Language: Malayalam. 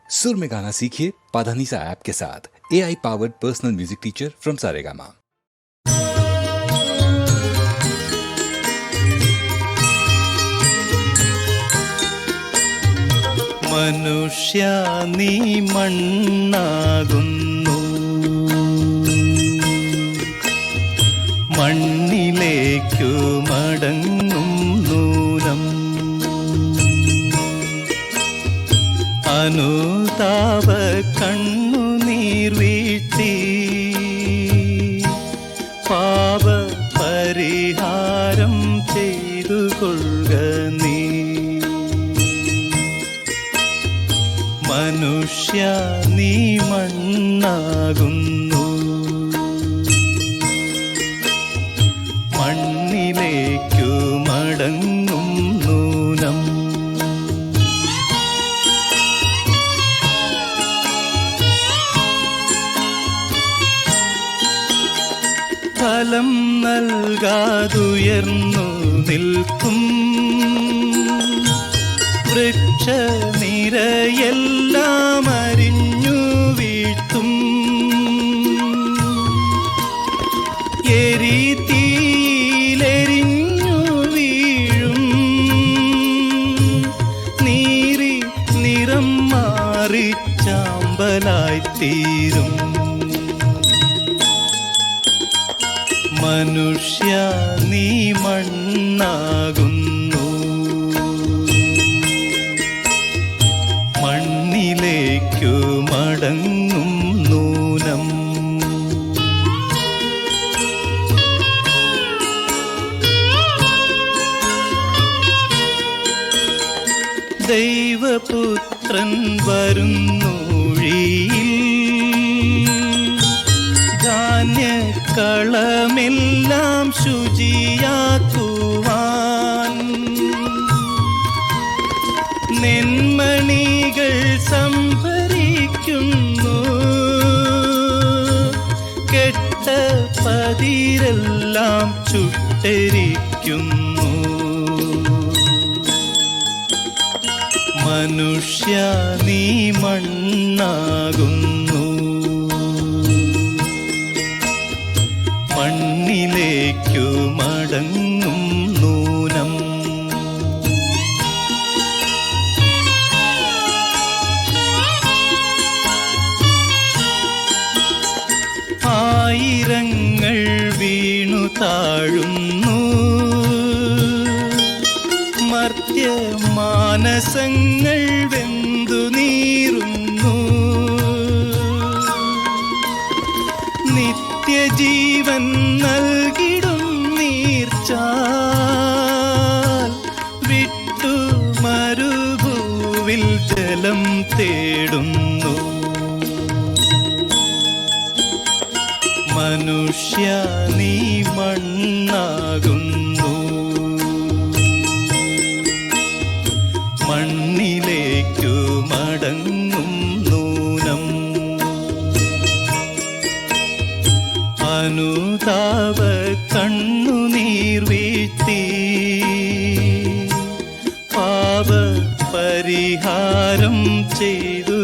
सुर में गाना सीखिए पाधानीसा ऐप के साथ। AI powered personal music teacher from Saregama. മനുഷ്യ നീ മണ്ണാകുന്നു, മണ്ണിലേക്കു മടങ്ങും നൂനം. അനുതാപ കണ്ണുനീർ വീഴ്ത്തി പാപ പരിഹാരം ചെയ്തു കൊള്ളുക നീ. മനുഷ്യ നീ മണ്ണാകുന്നു, മണ്ണിലേക്കു മടങ്ങും നൂനം. ഫലം നൽകാതുയർന്നു നിൽക്കും വൃക്ഷനിരയെല്ലാം അരിഞ്ഞു വീഴ്ത്തും. എരിതീയിലെരിഞ്ഞു വീഴും, നീറി നിറം മാറി ചാമ്പലായിത്തീരും. മനുഷ്യ നീ മണ്ണാകുന്നു, മണ്ണിലേക്കു മടങ്ങും നൂനം. ദൈവപുത്രൻ വരുന്നൂഴിയിൽ ധാന്യക്കളമെല്ലാം ശുചിയാക്കുവാൻ. നെന്മണികൾ സംഭരിക്കുന്നു, കെട്ട പതിരെല്ലാം ചുട്ടരിക്കുന്നു. മനുഷ്യ നീ മണ്ണാകുന്നു, മണ്ണിലേക്കു മടങ്ങും നൂനം. ആയിരങ്ങൾ വീണു താഴുന്നു, മർത്യമാനസങ്ങൾ വെന്തു നീറുന്നു. നിത്യജീവൻ നൽകിടും നീർച്ചാൽ വിട്ടു മരുഭൂവിൽ ജലം തേടുന്നു. മനുഷ്യ നീ മണ്ണാകുന്നു, മണ്ണിലേക്കു മടങ്ങും നൂനം. അനുതാപ കണ്ണുനീർ വീഴ്ത്തി പാപ പരിഹാരം ചെയ്തു